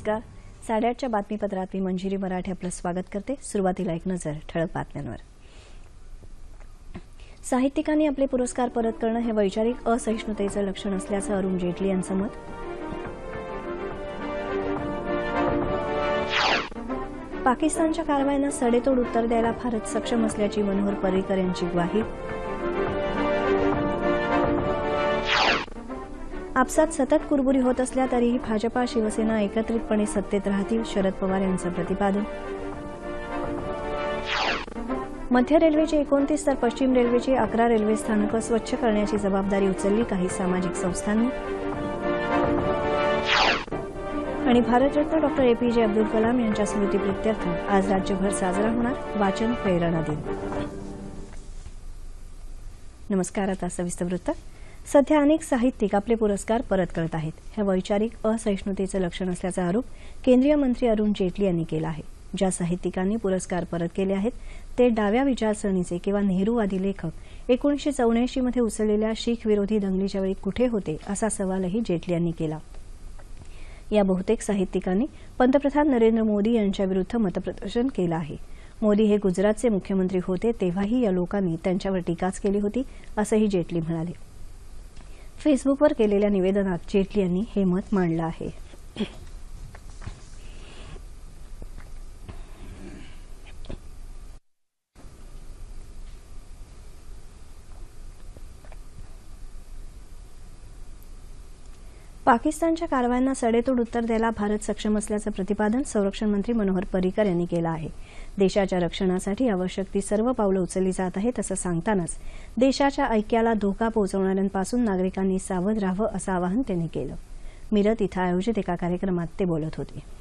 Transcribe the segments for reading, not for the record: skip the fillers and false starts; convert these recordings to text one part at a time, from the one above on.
नमस्कार. 8:30च्या बातमीपत्रात मी मंजिरी मराठे आपलं स्वागत करते. सुरुवातीला एक नजर ठळक बातम्यांवर. साहित्यिकांनी आपले पुरस्कार परत करणं हे वैचारिक असहिष्णुतेचं लक्षण असल्याचं अरुण जेटली यांचं मत. पाकिस्तानच्या कारवायांना सडेतोड उत्तर द्यायला भारत सक्षम असल्याची मनोहर पर्रिकर यांची ग्वाही. आपसात सतत कुरबुरी होत असल्या तरीही भाजपा शिवसेना एकत्रितपणे सत्तेत राहतील, शरद पवार यांचं प्रतिपादन. मध्य रेल्वेची 29 तर पश्चिम रेल्वेची 11 रेल्वे स्थानकं स्वच्छ करण्याची जबाबदारी उचलली काही सामाजिक संस्थांनी. आणि भारतरत्न डॉ. एपीजे अब्दुल कलाम यांच्या स्मृतिप्रित्यर्थ आज राज्यभर साजरा होणार वाचन प्रेरणा दिन. नमस्कार. आता सविस्तर वृत्त. सध्या अनेक साहित्यिक आपले पुरस्कार परत करत आहेत. हे वैचारिक असहिष्णुतेचं लक्षण असल्याचा आरोप केंद्रीय मंत्री अरुण जेटली यांनी केला आहे. ज्या साहित्यिकांनी पुरस्कार परत केले आहेत ते डाव्या विचारसरणीचे किंवा नेहरूवादी लेखक 1984 मध्ये उचललेल्या शीख विरोधी दंगलीच्या वेळी कुठे होते असा सवालही जेटली यांनी केला. या बहुतेक साहित्यिकांनी पंतप्रधान नरेंद्र मोदी यांच्याविरुद्ध मतप्रदर्शन केलं आहे. मोदी हे गुजरातचे मुख्यमंत्री होते तेव्हाही या लोकांनी त्यांच्यावर टीकाच केली होती असंही जेटली म्हणाले. फेसबुकवर केलेल्या निवेदनात जेटली यांनी हे मत मांडलं आहे. पाकिस्तानच्या कारवायांना सडेतोड उत्तर द्यायला भारत सक्षम असल्याचं प्रतिपादन संरक्षण मंत्री मनोहर पर्रिकर यांनी केलं आहे. देशाच्या रक्षणासाठी आवश्यक ती सर्व पावलं उचलली जात आहेत असं सांगतानाच देशाच्या ऐक्याला धोका पोहोचवणाऱ्यांपासून नागरिकांनी सावध राहावं असं आवाहन त्यांनी केलं. मिरत इथं आयोजित एका कार्यक्रमात ते बोलत होते.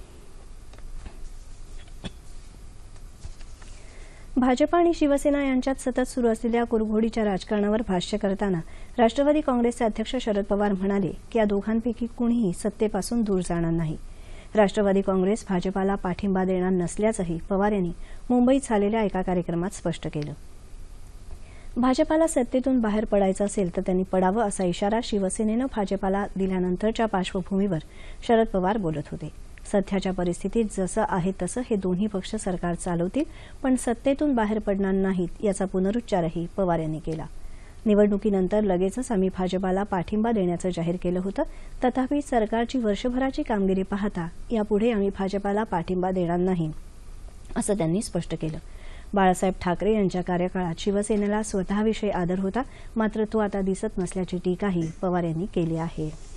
भाजपा आणि शिवसेना यांच्यात सतत सुरू असलेल्या कुरघोडीच्या राजकारणावर भाष्य करताना राष्ट्रवादी काँग्रेसचे अध्यक्ष शरद पवार म्हणाले की या दोघांपैकी कुणीही सत्तेपासून दूर जाणार नाही. राष्ट्रवादी काँग्रेस भाजपाला पाठिंबा देणार नसल्याचंही पवार यांनी मुंबईत झालेल्या एका कार्यक्रमात स्पष्ट केलं. भाजपाला सत्तेतून बाहेर पडायचं असेल तर त्यांनी पडावं असा इशारा शिवसेनेनं भाजपाला दिल्यानंतरच्या पार्श्वभूमीवर शरद पवार बोलत होते. सध्याच्या परिस्थितीत जसं आहे तसं हे दोन्ही पक्ष सरकार चालवतील पण सत्तेतून बाहेर पडणार नाहीत याचा पुनरुच्चारही पवार यांनी केला. निवडणुकीनंतर लगेचच आम्ही भाजपाला पाठिंबा देण्याचं जाहीर केलं होतं. तथापि सरकारची वर्षभराची कामगिरी पाहता यापुढे आम्ही भाजपाला पाठिंबा देणार नाही असं त्यांनी स्पष्ट केलं. बाळासाहेब ठाकरे यांच्या कार्यकाळात शिवसेनेला स्वतःविषयी आदर होता मात्र तो आता दिसत नसल्याची टीकाही पवार यांनी केली आहे.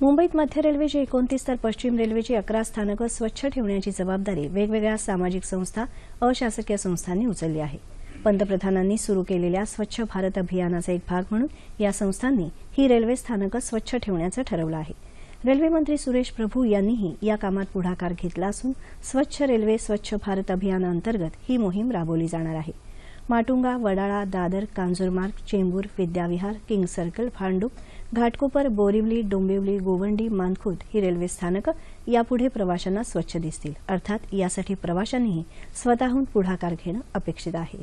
मुंबईत मध्य रेल्वेची 29 तर पश्चिम रेल्वेची 11 स्थानकं स्वच्छ ठेवण्याची जबाबदारी वेगवेगळ्या सामाजिक संस्था, अशासकीय संस्थांनी उचलली आहे. पंतप्रधानांनी सुरू केलेल्या स्वच्छ भारत अभियानाचा एक भाग म्हणून या संस्थांनी ही रेल्वे स्थानकं स्वच्छ ठेवण्याचं ठरवलं आहे. रेल्वे मंत्री सुरेश प्रभू यांनीही या कामात पुढाकार घेतला असून स्वच्छ रेल्वे स्वच्छ भारत अभियानाअंतर्गत ही मोहीम राबवली जाणार आहे. माटुंगा, वडाळा, दादर, कांजूरमार्ग, चेंबूर, विद्याविहार, किंग सर्कल, भांडूप, घाटकोपर, बोरिवली, डोंबिवली, गोवंडी, मानखुर्द ही रेल्वे स्थानकं यापुढे प्रवाशांना स्वच्छ दिसतील. अर्थात यासाठी प्रवाशांनीही स्वतःहून पुढाकार घेणं अपेक्षित आहे.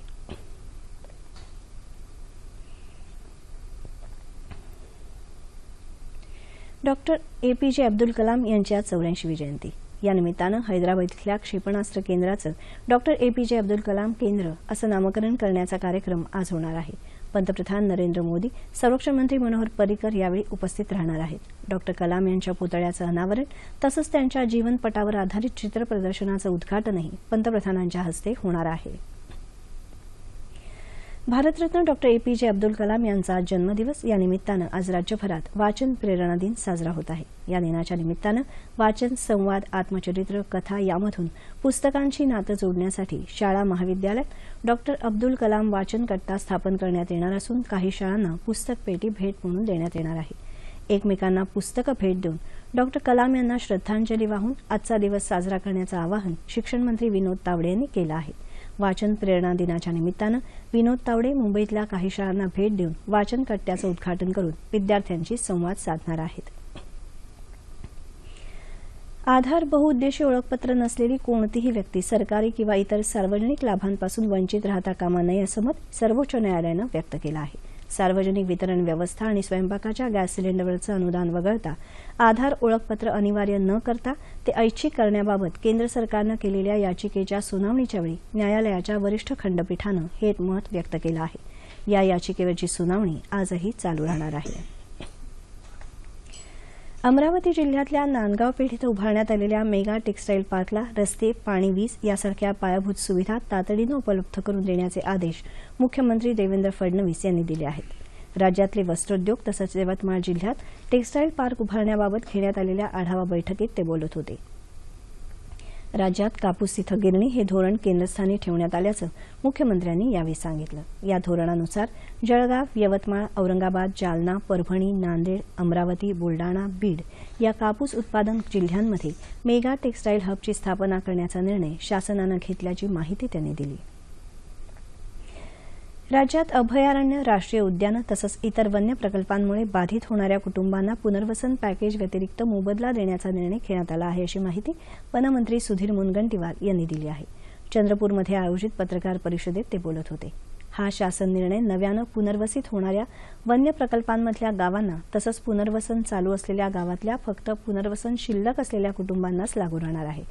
डॉ. एपीजे अब्दुल कलाम यांची आज 84वी जयंती. या निमित्तानं हैदराबाद इथल्या क्षेपणास्त्र केंद्राचं डॉ. एपीजे अब्दुल कलाम केंद्र असं नामकरण करण्याचा कार्यक्रम आज होणार आहे. पंतप्रधान नरेंद्र मोदी, संरक्षण मंत्री मनोहर पर्रिकर यावेळी उपस्थित राहणार आहेत. डॉ. कलाम यांच्या पुतळ्याचं अनावरण तसंच त्यांच्या जीवनपटावर आधारित चित्र प्रदर्शनाचं उद्घाटनही पंतप्रधानांच्या हस्ते होणार आहे. भारतरत्न डॉ. एपीजे अब्दुल कलाम यांचा जन्मदिवस या निमित्तानं आज राज्यभरात वाचन प्रेरणा दिन साजरा होत आहे. या दिनाच्या निमित्तानं वाचन, संवाद, आत्मचरित्र, कथा यामधून पुस्तकांची नातं जोडण्यासाठी शाळा महाविद्यालयात डॉ. अब्दुल कलाम वाचन कट्टा स्थापन करण्यात येणार असून काही शाळांना पुस्तक पेटी भेट म्हणून देण्यात येणार आहे. एकमेकांना पुस्तकं भेट देऊन डॉ. कलाम यांना श्रद्धांजली वाहून आजचा दिवस साजरा करण्याचं आवाहन शिक्षण मंत्री विनोद तावडे यांनी केलं आहे. वाचन प्रेरणा दिनाच्या निमित्तानं विनोद तावडे मुंबईतल्या काही शाळांना भेट देऊन वाचन कट्ट्याचं उद्घाटन करून विद्यार्थ्यांशी संवाद साधणार आहेत. आधार बहुउद्देशीय ओळखपत्र नसलेली कोणतीही व्यक्ती सरकारी किंवा इतर सार्वजनिक लाभांपासून वंचित राहता कामा नये असं मत सर्वोच्च न्यायालयानं व्यक्त केलं आहे. सार्वजनिक वितरण व्यवस्था आणि स्वयंपाकाच्या गॅस सिलेंडरवरचं अनुदान वगळता आधार ओळखपत्र अनिवार्य न करता ते ऐच्छिक करण्याबाबत केंद्र सरकारनं केलेल्या याचिकेच्या सुनावणीच्या वेळी न्यायालयाच्या वरिष्ठ खंडपीठानं हे मत व्यक्त केलं आहे। या याचिकेवरची सुनावणी आजही चालू राहणार आहे। अमरावती जिल्ह्यातल्या नांदगाव पेठ इथं उभारण्यात आलेल्या मेगा टेक्सटाईल पार्कला रस्ते, पाणी, वीज यासारख्या पायाभूत सुविधा तातडीनं उपलब्ध करून देण्याचे आदेश मुख्यमंत्री देवेंद्र फडणवीस यांनी दिले आहेत। राज्यातले वस्त्रोद्योग तसंच यवतमाळ जिल्ह्यात टेक्सटाईल पार्क उभारण्याबाबत घेण्यात आलेल्या आढावा बैठकीत ते बोलत होते। राज्यात कापूस इथं गिरणी हे धोरण केंद्रस्थानी ठेवण्यात आल्याचं मुख्यमंत्र्यांनी यावेळी सांगितलं। या धोरणानुसार जळगाव, यवतमाळ, औरंगाबाद, जालना, परभणी, नांदेड, अमरावती, बुलडाणा, बीड या कापूस उत्पादन जिल्ह्यांमध्ये मेगा टेक्सटाईल हबची स्थापना करण्याचा निर्णय शासनानं घेतल्याची माहिती त्यांनी दिली। राज्यात अभयारण्य, राष्ट्रीय उद्यानं तसंच इतर वन्य प्रकल्पांमुळे बाधित होणाऱ्या कुटुंबांना पुनर्वसन पॅकेज व्यतिरिक्त मोबदला देण्याचा निर्णय घेण्यात आला आहे अशी माहिती वनमंत्री सुधीर मुनगंटीवार यांनी दिली आहे। चंद्रपूरमध्ये आयोजित पत्रकार परिषदेत ते बोलत होते। हा शासन निर्णय नव्यानं पुनर्वसित होणाऱ्या वन्य प्रकल्पांमधल्या गावांना तसंच पुनर्वसन चालू असलेल्या गावातल्या फक्त पुनर्वसन शिल्लक असलेल्या कुटुंबांनाच लागू राहणार आहे।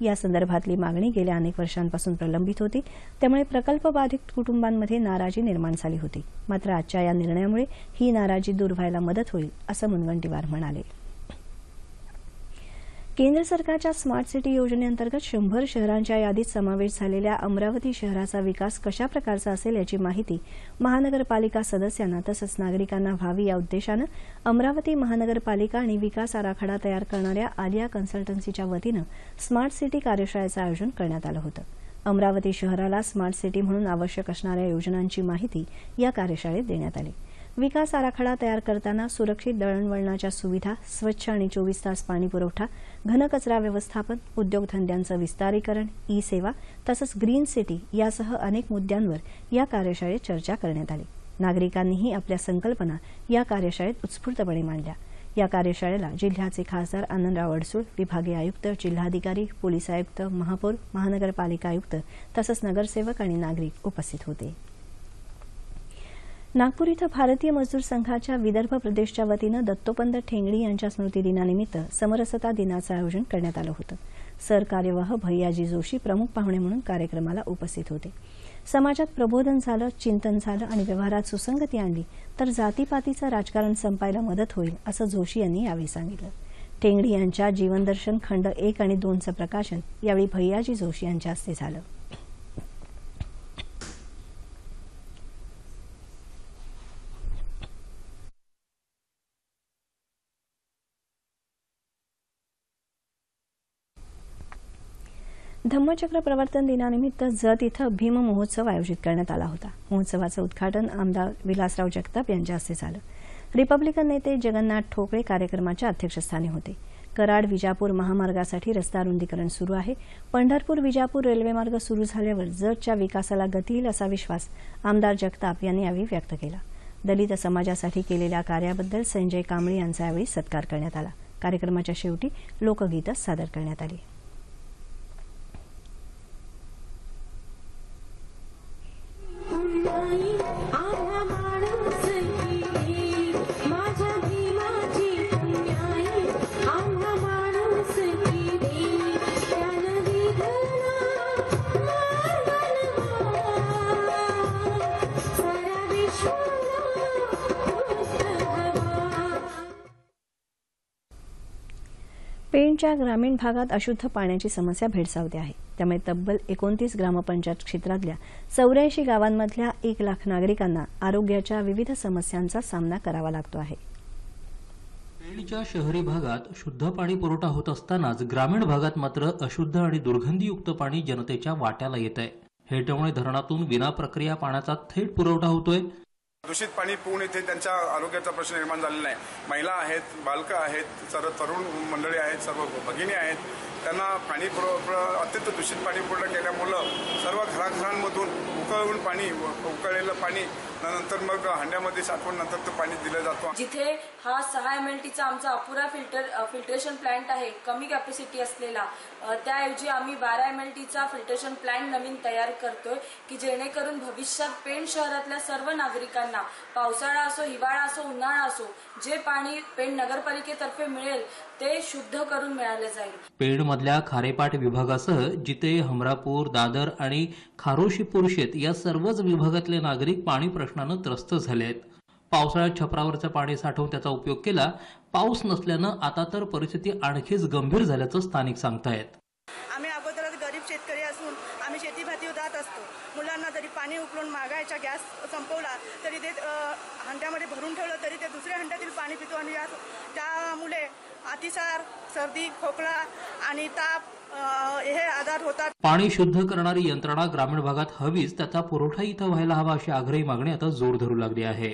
या संदर्भातली मागणी गेल्या अनेक वर्षांपासून प्रलंबित होती, त्यामुळे प्रकल्प बाधित कुटुंबांमध्ये नाराजी निर्माण झाली होती। मात्र आजच्या या निर्णयामुळे ही नाराजी दूर व्हायला मदत होईल असं मुनगंटीवार म्हणाले। केंद्र सरकारच्या स्मार्ट सिटी योजनेअंतर्गत 100 शहरांच्या यादीत समावेश झालेल्या अमरावती शहराचा विकास कशा प्रकारचा असेल याची माहिती महानगरपालिका सदस्यांना तसंच नागरिकांना व्हावी या उद्देशानं अमरावती महानगरपालिका आणि विकास आराखडा तयार करणाऱ्या आलिया कन्सल्टन्सीच्या वतीनं स्मार्ट सिटी कार्यशाळेचं आयोजन करण्यात आलं होतं। अमरावती शहराला स्मार्ट सिटी म्हणून आवश्यक असणाऱ्या योजनांची माहिती या कार्यशाळेत देण्यात आली। विकास आराखडा तयार करताना सुरक्षित दळणवळणाच्या सुविधा, स्वच्छ आणि 24 तास पाणी पुरवठा, घनकचरा व्यवस्थापन, उद्योगधंद्यांचं विस्तारीकरण, ई सेवा तसंच ग्रीन सिटी यासह अनेक मुद्द्यांवर या कार्यशाळेत चर्चा करण्यात आली। नागरिकांनीही आपल्या संकल्पना या कार्यशाळेत उत्स्फूर्तपणे मांडल्या। या कार्यशाळेला जिल्ह्याचे खासदार आनंदराव अडसूळ, विभागीय आयुक्त, जिल्हाधिकारी, पोलीस आयुक्त, महापौर, महानगरपालिका आयुक्त तसंच नगरसेवक आणि नागरिक उपस्थित होते। नागपूर इथं भारतीय मजदूर संघाच्या विदर्भ प्रदेशच्या वतीनं दत्तोपंत ठेंगडी यांच्या स्मृतिदिनानिमित्त समरसता दिनाचं आयोजन करण्यात आलं होतं। सरकार्यवाह भैयाजी जोशी प्रमुख पाहुणे म्हणून कार्यक्रमाला उपस्थित होते। समाजात प्रबोधन झालं, चिंतन झालं आणि व्यवहारात सुसंगती आणली तर जातीपातीचं राजकारण संपायला मदत होईल असं जोशी यांनी यावेळी सांगितलं। ठेंगडी यांच्या जीवनदर्शन खंड 1 आणि 2चं प्रकाशन यावेळी भैयाजी जोशी यांच्या हस्ते झालं। धम्मचक्र प्रवर्तन दिनानिमित्त जत इथं भीम महोत्सव आयोजित करण्यात आला होता। महोत्सवाचं उद्घाटन आमदार विलासराव जगताप यांच्या हस्ते झालं। रिपब्लिकन नेते जगन्नाथ ठोकळे कार्यक्रमाच्या अध्यक्षस्थानी होते। कराड विजापूर महामार्गासाठी रस्ता रुंदीकरण सुरू आहे। पंढरपूर विजापूर रेल्वेमार्ग सुरू झाल्यावर जतच्या विकासाला गती येईल असा विश्वास आमदार जगताप यांनी यावेळी व्यक्त केला। दलित समाजासाठी केलेल्या कार्याबद्दल संजय कांबळे यांचा यावेळी सत्कार करण्यात आला। कार्यक्रमाच्या शेवटी लोकगीतं सादर करण्यात आली। पेणच्या ग्रामीण भागात अशुद्ध पाण्याची समस्या भेडसावते आहे। त्यामुळे तब्बल 29 ग्रामपंचायत क्षेत्रातल्या 84 गावांमधल्या 1 लाख नागरिकांना आरोग्याच्या विविध समस्यांचा सामना करावा लागतो आहे। पेणच्या शहरी भागात शुद्ध पाणी पुरवठा होत असतानाच ग्रामीण भागात मात्र अशुद्ध आणि दुर्गंधीयुक्त पाणी जनतेच्या वाट्याला येत आहे। हेटवणे धरणातून विनाप्रक्रिया पाण्याचा थेट पुरवठा होतोय। दूषित पाणी पिऊन इथे त्यांच्या आरोग्याचा प्रश्न निर्माण झालेला आहे। महिला आहेत, बालकं आहेत, सर्व तरुण मंडळी आहेत, सर्व भगिनी आहेत, त्यांना पाणी अत्यंत दूषित पाणी पुरवठा केल्यामुळं सर्व घराघरांमधून उकळलेलं पाणी नंतर मग हंड्यामध्ये साठवून नंतर ते पाणी दिलं जातं. जिथे हा 6 MLTचा आमचा अपुरा फिल्ट्रेशन प्लांट आहे, कमी कॅपॅसिटी असलेला, त्याऐवजी आम्ही 12 MLTचा फिल्ट्रेशन प्लांट नवीन तयार करतोय की जेणेकरून भविष्यात पेण शहरातल्या सर्व नागरिकांना पावसाळा असो, हिवाळा असो, उन्हाळा असो, जे पाणी पेण नगरपालिकेतर्फे मिळेल ते शुद्ध करून मिळाले जाईल. पेणमधल्या खारेपाट विभागासह जिते, हमरापूर, दादर आणि खारोशीपूर शेत या सर्वच विभागातले नागरिक पाणी प्रश्नानं त्रस्त झाले आहेत. पावसाळ्यात छपरावरचं पाणी साठवून त्याचा उपयोग केला. पाऊस नसल्यानं आता तर परिस्थिती आणखीच गंभीर झाल्याचं स्थानिक सांगतायत. आम्ही अगोदरच गरीब शेतकरी असून आम्ही शेतीभाती जात असतो. मुलांना जरी पाणी उकळून मागायचा गॅस संपवला तरी ते हंड्यामध्ये भरून ठेवलं तरी ते दुसऱ्या हंड्यातील पाणी पितो आणि त्यामुळे अतिसार, सर्दी, खोकला आणि ताप हे आजार होतात. पाणी शुद्ध करणारी यंत्रणा ग्रामीण भागात हवीच, त्याचा पुरवठा इथं व्हायला हवा अशी आग्रही मागणी आता जोर धरू लागली आहे.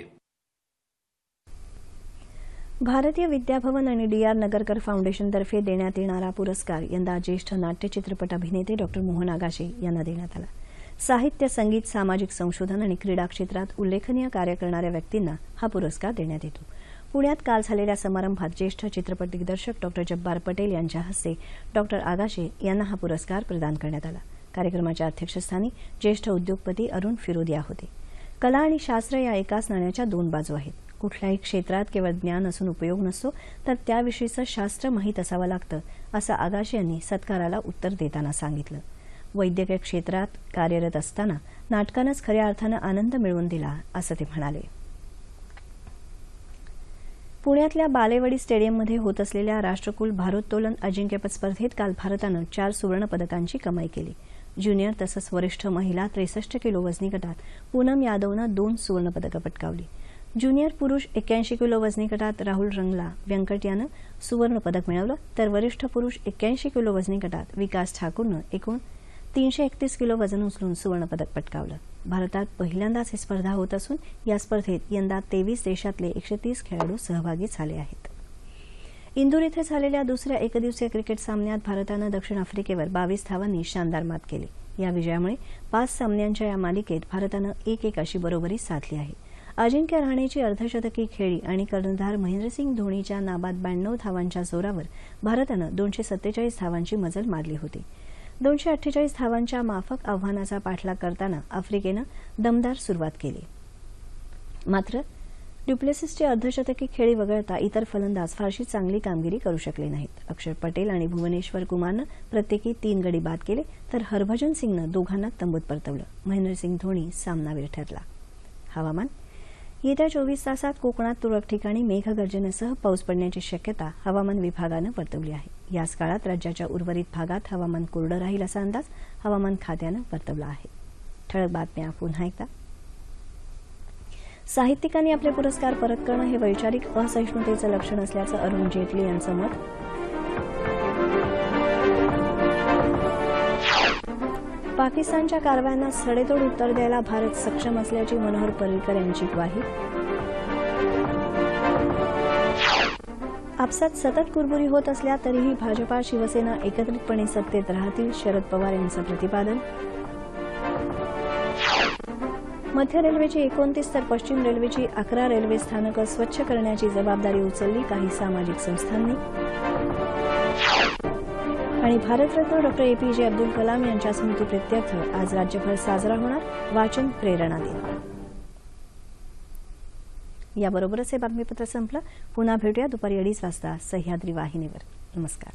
भारतीय विद्याभवन आणि डी.आर. नगरकर फाउंडेशनतर्फे देण्यात येणारा पुरस्कार यंदा ज्येष्ठ नाट्य चित्रपट अभिनेते डॉ. मोहन आगाशे यांना देण्यात आला. साहित्य, संगीत, सामाजिक संशोधन आणि क्रीडा क्षेत्रात उल्लेखनीय कार्य करणाऱ्या व्यक्तींना हा पुरस्कार देण्यात येतो. पुण्यात काल झालेल्या समारंभात ज्येष्ठ चित्रपट दिग्दर्शक डॉ. जब्बार पटेल यांच्या हस्ते डॉ. आगाशे यांना हा पुरस्कार प्रदान करण्यात आला. कार्यक्रमाच्या अध्यक्षस्थानी ज्येष्ठ उद्योगपती अरुण फिरोदिया होते. कला आणि शास्त्र या एकाच नाण्याच्या दोन बाजू आहेत. कुठल्याही क्षेत्रात केवळ ज्ञान असून उपयोग नसतो, तर त्याविषयीचं शास्त्र माहीत असावं लागतं, असं आगाशे यांनी सत्काराला उत्तर देताना सांगितलं. वैद्यकीय क्षेत्रात कार्यरत असताना नाटकानंच खऱ्या अर्थानं आनंद मिळवून दिला, असं ते म्हणाले. पुण्यातल्या बालेवाडी स्टेडियममध्ये होत असलेल्या राष्ट्रकुल भारोत्तोलन अजिंक्यपद स्पर्धेत काल भारतानं 4 सुवर्णपदकांची कमाई केली. ज्युनियर तसंच वरिष्ठ महिला 63 किलो वजनी गटात पूनम यादवनं 2 सुवर्णपदकं पटकावली. ज्युनियर पुरुष 81 किलो वजनी गटात राहुल रंगला व्यंकट यानं सुवर्णपदक मिळवलं, तर वरिष्ठ पुरुष 81 किलो वजनी गटात विकास ठाकूरनं एकूण 331 किलो वजन उचलून सुवर्णपदक पटकावलं. भारतात पहिल्यांदाच ही स्पर्धा होत असून या स्पर्धेत यंदा 23 देशातले 130 खेळाडू सहभागी झाले आहेत. इंदूर इथे झालेल्या दुसऱ्या एकदिवसीय क्रिकेट सामन्यात भारतानं दक्षिण आफ्रिकेवर 22 धावांनी शानदार मात केली. या विजयामुळे 5 सामन्यांच्या या मालिकेत भारतानं 1-1 अशी बरोबरी साधली आहे. अजिंक्य रहाणेची अर्धशतकी खेळी आणि कर्णधार महेंद्रसिंग धोनीच्या नाबाद 92 धावांच्या जोरावर भारतानं 247 धावांची मजल मारली होती. 248 धावांच्या माफक आव्हानाचा पाठलाग करताना आफ्रिकेनं दमदार सुरुवात केली. मात्र ड्युप्लेसिसची अर्धशतकी खेळी वगळता इतर फलंदाज फारशी चांगली कामगिरी करू शकले नाहीत. अक्षर पटेल आणि भुवनेश्वर कुमारनं प्रत्येकी 3 गडी बाद केले, तर हरभजन सिंगनं दोघांना तंबूत परतवलं. महेंद्रसिंग धोनी सामनावीर ठरला. हवामान. येत्या 24 तासात कोकणात तुरळक ठिकाणी मेघगर्जनेसह पाऊस पडण्याची शक्यता हवामान विभागानं वर्तवली आहे. याच काळात राज्याच्या उर्वरित भागात हवामान कोरडं राहील असा अंदाज हवामान खात्यानं वर्तवला आहे. ठळक बातम्या पुन्हा एकदा. साहित्यिकांनी आपले पुरस्कार परत करणं हे वैचारिक असहिष्णुतेचं लक्षण असल्याचं अरुण जेटली यांचं मत. पाकिस्तानच्या कारवायांना सडेतोड उत्तर द्यायला भारत सक्षम असल्याची मनोहर पर्रिकर यांची ग्वाही. आपसात सतत कुरबुरी होत असल्या तरीही भाजपा शिवसेना एकत्रितपणे सत्तेत राहतील, शरद पवार यांचं प्रतिपादन. मध्य रेल्वेची 29 तर पश्चिम रेल्वेची 11 रेल्वे स्थानकं स्वच्छ करण्याची जबाबदारी उचलली काही सामाजिक संस्थांनी. आणि भारतरत्न डॉ. APJ अब्दुल कलाम यांच्या स्मृतीप्रित्यर्थ आज राज्यभर साजरा होणार वाचन प्रेरणा दिन. याबरोबरच हे बातमीपत्र संपलं. पुन्हा भेटूया दुपारी 2:30 वाजता सह्याद्री वाहिनीवर. नमस्कार.